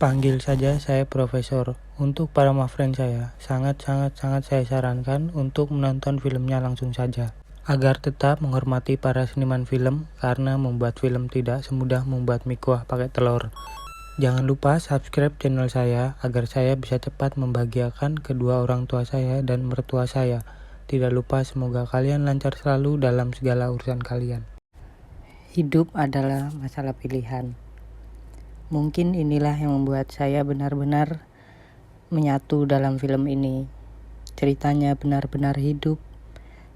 Panggil saja saya Profesor. Untuk para mafren saya, sangat saya sarankan untuk menonton filmnya langsung saja. Agar tetap menghormati para seniman film, karena membuat film tidak semudah membuat mie kuah pakai telur. Jangan lupa subscribe channel saya agar saya bisa cepat membahagiakan kedua orang tua saya dan mertua saya. Tidak lupa semoga kalian lancar selalu dalam segala urusan kalian. Hidup adalah masalah pilihan. Mungkin inilah yang membuat saya benar-benar menyatu dalam film ini. Ceritanya benar-benar hidup.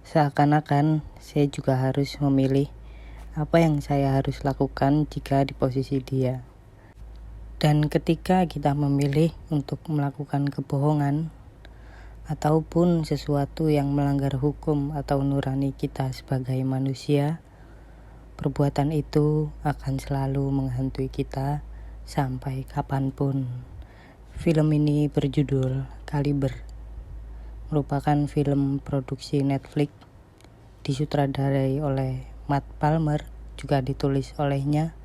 Seakan-akan saya juga harus memilih apa yang saya harus lakukan jika di posisi dia. Dan ketika kita memilih untuk melakukan kebohongan ataupun sesuatu yang melanggar hukum atau nurani kita sebagai manusia, perbuatan itu akan selalu menghantui kita sampai kapanpun. Film ini berjudul Kaliber, merupakan film produksi Netflix, disutradarai oleh Matt Palmer, juga ditulis olehnya,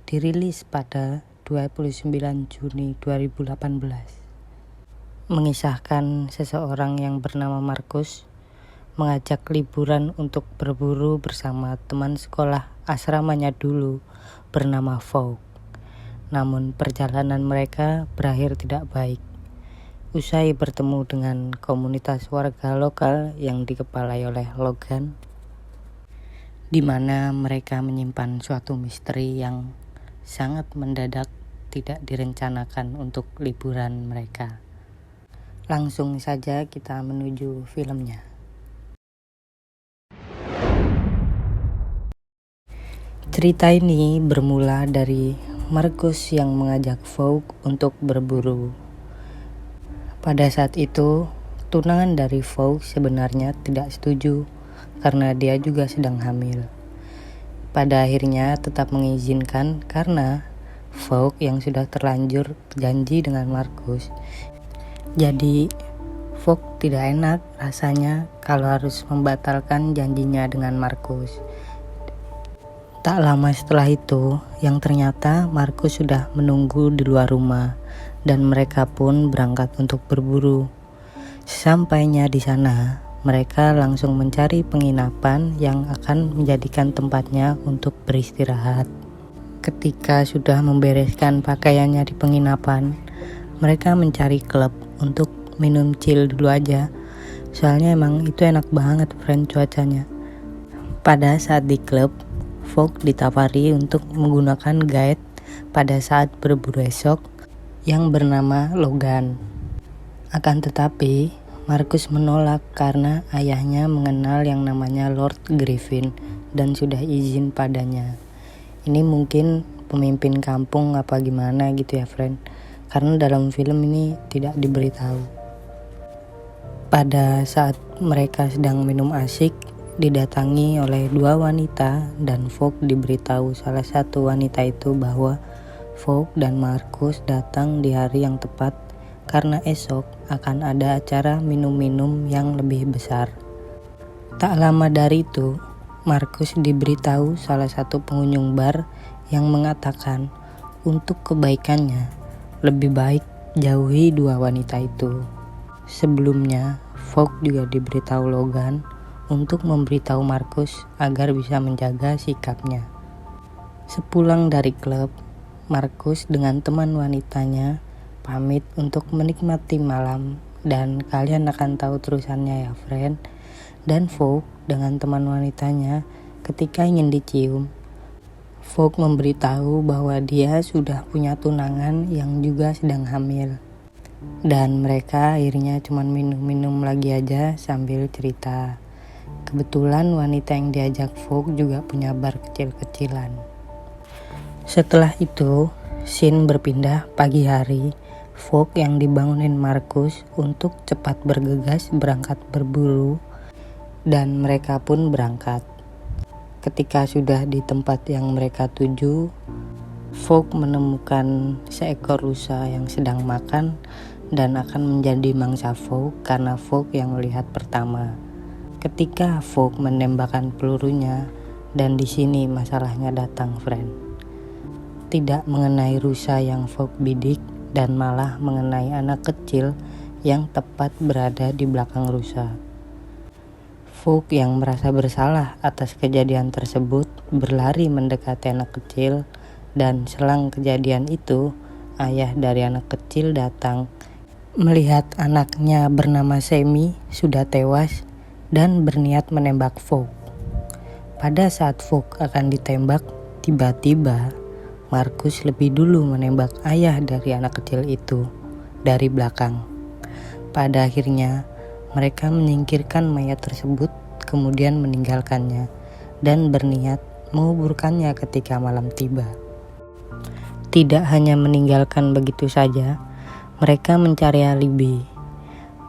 dirilis pada 29 Juni 2018. Mengisahkan seseorang yang bernama Markus mengajak liburan untuk berburu bersama teman sekolah asramanya dulu bernama Fogg. Namun perjalanan mereka berakhir tidak baik. Usai bertemu dengan komunitas warga lokal yang dikepalai oleh Logan, di mana mereka menyimpan suatu misteri yang sangat mendadak tidak direncanakan untuk liburan mereka. Langsung saja kita menuju filmnya. Cerita ini bermula dari Markus yang mengajak Fogg untuk berburu. Pada saat itu, tunangan dari Fogg sebenarnya tidak setuju karena dia juga sedang hamil. Pada akhirnya tetap mengizinkan karena Fogg yang sudah terlanjur janji dengan Markus. Jadi Fogg tidak enak rasanya kalau harus membatalkan janjinya dengan Markus. Tak lama setelah itu, yang ternyata Markus sudah menunggu di luar rumah dan mereka pun berangkat untuk berburu. Sesampainya di sana, mereka langsung mencari penginapan yang akan menjadikan tempatnya untuk beristirahat. Ketika sudah membereskan pakaiannya di penginapan, mereka mencari klub untuk minum chill dulu aja. Soalnya emang itu enak banget friend cuacanya. Pada saat di klub, Fogg ditawari untuk menggunakan guide pada saat berburu esok yang bernama Logan. Akan tetapi, Markus menolak karena ayahnya mengenal yang namanya Lord Griffin dan sudah izin padanya. Ini mungkin pemimpin kampung apa gimana gitu ya friend, karena dalam film ini tidak diberitahu. Pada saat mereka sedang minum asik, didatangi oleh dua wanita dan Fogg diberitahu salah satu wanita itu bahwa Fogg dan Markus datang di hari yang tepat karena esok akan ada acara minum-minum yang lebih besar. Tak lama dari itu, Markus diberitahu salah satu pengunjung bar yang mengatakan untuk kebaikannya lebih baik jauhi dua wanita itu. Sebelumnya, Fogg juga diberitahu Logan untuk memberitahu Markus agar bisa menjaga sikapnya. Sepulang dari klub, Markus dengan teman wanitanya pamit untuk menikmati malam dan kalian akan tahu terusannya ya friend. Dan Fogg dengan teman wanitanya ketika ingin dicium, Fogg memberitahu bahwa dia sudah punya tunangan yang juga sedang hamil. Dan mereka akhirnya cuma minum-minum lagi aja sambil cerita. Kebetulan wanita yang diajak Fogg juga punya bar kecil-kecilan. Setelah itu, scene berpindah pagi hari. Fogg yang dibangunin Markus untuk cepat bergegas berangkat berburu dan mereka pun berangkat. Ketika sudah di tempat yang mereka tuju, Fogg menemukan seekor rusa yang sedang makan dan akan menjadi mangsa Fogg karena Fogg yang melihat pertama. Ketika Fogg menembakkan pelurunya, dan di sini masalahnya datang, friend. tidak mengenai rusa yang Fogg bidik dan malah mengenai anak kecil yang tepat berada di belakang rusa. Fogg yang merasa bersalah atas kejadian tersebut berlari mendekati anak kecil, dan selang kejadian itu ayah dari anak kecil datang melihat anaknya bernama Sammy sudah tewas dan berniat menembak Fogg. Pada saat Fogg akan ditembak, tiba-tiba Marcus lebih dulu menembak ayah dari anak kecil itu dari belakang. Pada akhirnya mereka menyingkirkan mayat tersebut, kemudian meninggalkannya dan berniat menguburkannya ketika malam tiba. Tidak hanya meninggalkan begitu saja, mereka mencari alibi.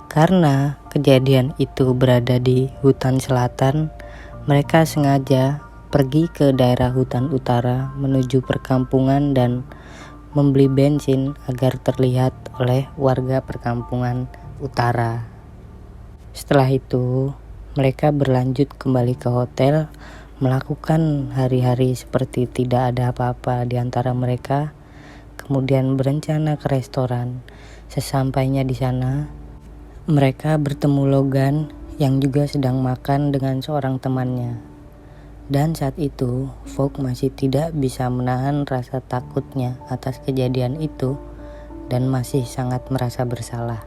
Karena kejadian itu berada di hutan selatan, mereka sengaja pergi ke daerah hutan utara menuju perkampungan dan membeli bensin agar terlihat oleh warga perkampungan utara. Setelah itu, mereka berlanjut kembali ke hotel, melakukan hari-hari seperti tidak ada apa-apa di antara mereka, kemudian berencana ke restoran. Sesampainya di sana, mereka bertemu Logan yang juga sedang makan dengan seorang temannya. Dan saat itu, Fogg masih tidak bisa menahan rasa takutnya atas kejadian itu dan masih sangat merasa bersalah.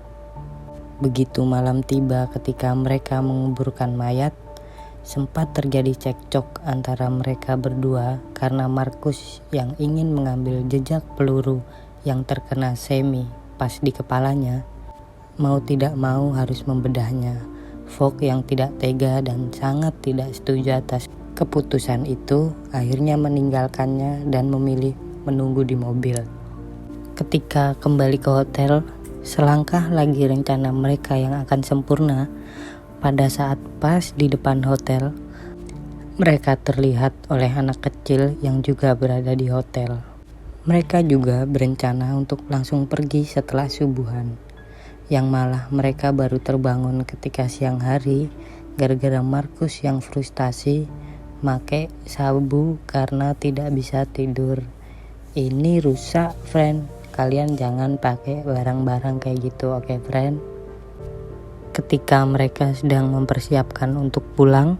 Begitu malam tiba ketika mereka menguburkan mayat, sempat terjadi cekcok antara mereka berdua karena Marcus yang ingin mengambil jejak peluru yang terkena Sammy pas di kepalanya, mau tidak mau harus membedahnya. Fogg yang tidak tega dan sangat tidak setuju atas keputusan itu akhirnya meninggalkannya dan memilih menunggu di mobil. Ketika kembali ke hotel, selangkah lagi rencana mereka yang akan sempurna. Pada saat pas di depan hotel, mereka terlihat oleh anak kecil yang juga berada di hotel. Mereka juga berencana untuk langsung pergi setelah subuhan, yang malah mereka baru terbangun ketika siang hari gara-gara Marcus yang frustasi make sabu karena tidak bisa tidur. Ini rusak, friend. Kalian jangan pakai barang-barang kayak gitu, oke, friend? Ketika mereka sedang mempersiapkan untuk pulang,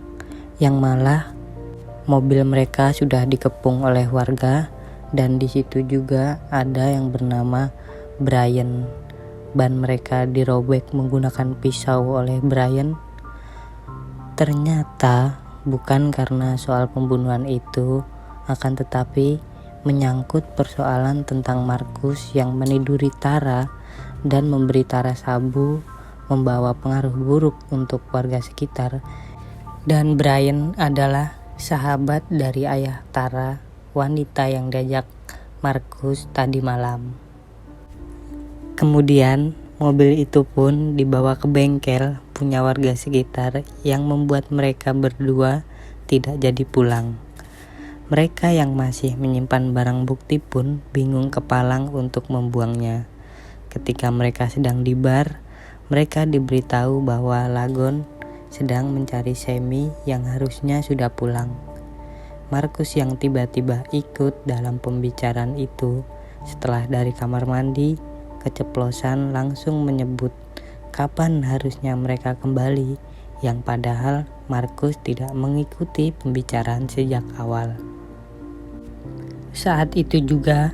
yang malah mobil mereka sudah dikepung oleh warga, dan di situ juga ada yang bernama Brian. Ban mereka dirobek menggunakan pisau oleh Brian. Ternyata bukan karena soal pembunuhan itu, akan tetapi menyangkut persoalan tentang Marcus yang meniduri Tara dan memberi Tara sabu, membawa pengaruh buruk untuk warga sekitar. Dan Brian adalah sahabat dari ayah Tara, wanita yang diajak Marcus tadi malam. Kemudian mobil itu pun dibawa ke bengkel punya warga sekitar yang membuat mereka berdua tidak jadi pulang. Mereka yang masih menyimpan barang bukti pun bingung kepalang untuk membuangnya. Ketika mereka sedang di bar, mereka diberitahu bahwa Logan sedang mencari Sammy yang harusnya sudah pulang. Marcus yang tiba-tiba ikut dalam pembicaraan itu setelah dari kamar mandi, keceplosan langsung menyebut kapan harusnya mereka kembali, yang padahal Marcus tidak mengikuti pembicaraan sejak awal. Saat itu juga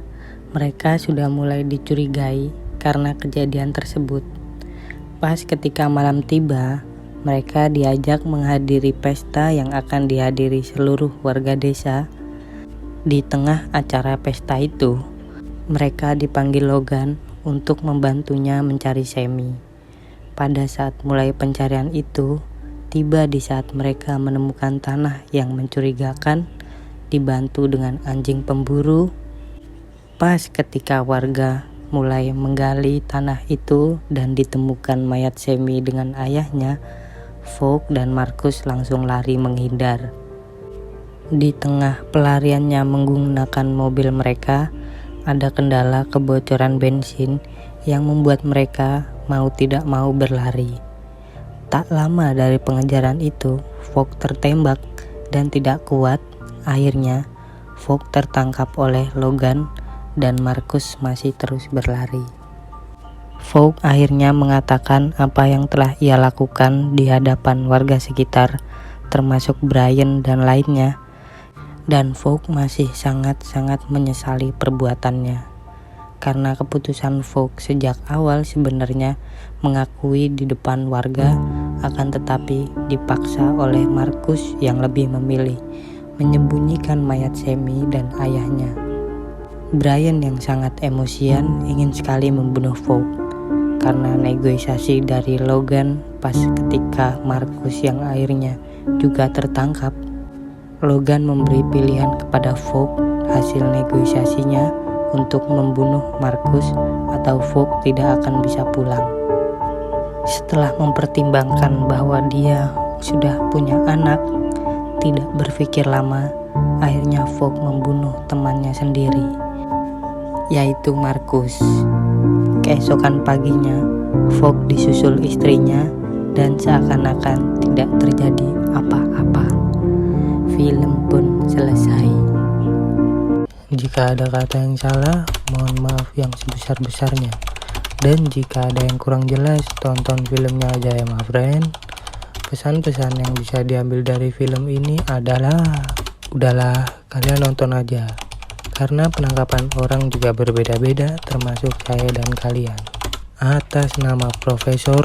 mereka sudah mulai dicurigai karena kejadian tersebut. Pas ketika malam tiba, mereka diajak menghadiri pesta yang akan dihadiri seluruh warga desa. Di tengah acara pesta itu, mereka dipanggil Logan untuk membantunya mencari Sammy. Pada saat mulai pencarian itu, tiba di saat mereka menemukan tanah yang mencurigakan, dibantu dengan anjing pemburu. Pas ketika warga mulai menggali tanah itu dan ditemukan mayat Sammy dengan ayahnya, Fogg dan Marcus langsung lari menghindar. Di tengah pelariannya menggunakan mobil mereka, ada kendala kebocoran bensin yang membuat mereka mau tidak mau berlari. Tak lama dari pengejaran itu, Fogg tertembak dan tidak kuat. Akhirnya, Fogg tertangkap oleh Logan dan Marcus masih terus berlari. Fogg akhirnya mengatakan apa yang telah ia lakukan di hadapan warga sekitar, termasuk Brian dan lainnya, dan Fogg masih sangat-sangat menyesali perbuatannya. Karena keputusan Fogg sejak awal sebenarnya mengakui di depan warga, akan tetapi dipaksa oleh Marcus yang lebih memilih menyembunyikan mayat Sammy dan ayahnya. Brian yang sangat emosian ingin sekali membunuh Fogg karena negosiasi dari Logan pas ketika Marcus yang akhirnya juga tertangkap. Logan memberi pilihan kepada Fogg hasil negosiasinya untuk membunuh Marcus atau Fogg tidak akan bisa pulang. Setelah mempertimbangkan bahwa dia sudah punya anak, tidak berpikir lama, akhirnya Fogg membunuh temannya sendiri, yaitu Marcus. Keesokan paginya, Fogg disusul istrinya dan seakan-akan tidak terjadi apa-apa. Film pun selesai. Jika ada kata yang salah, mohon maaf yang sebesar-besarnya. Dan jika ada yang kurang jelas, tonton filmnya aja ya my friend. Pesan-pesan yang bisa diambil dari film ini adalah, udahlah kalian nonton aja. Karena penangkapan orang juga berbeda-beda, termasuk saya dan kalian. Atas nama Profesor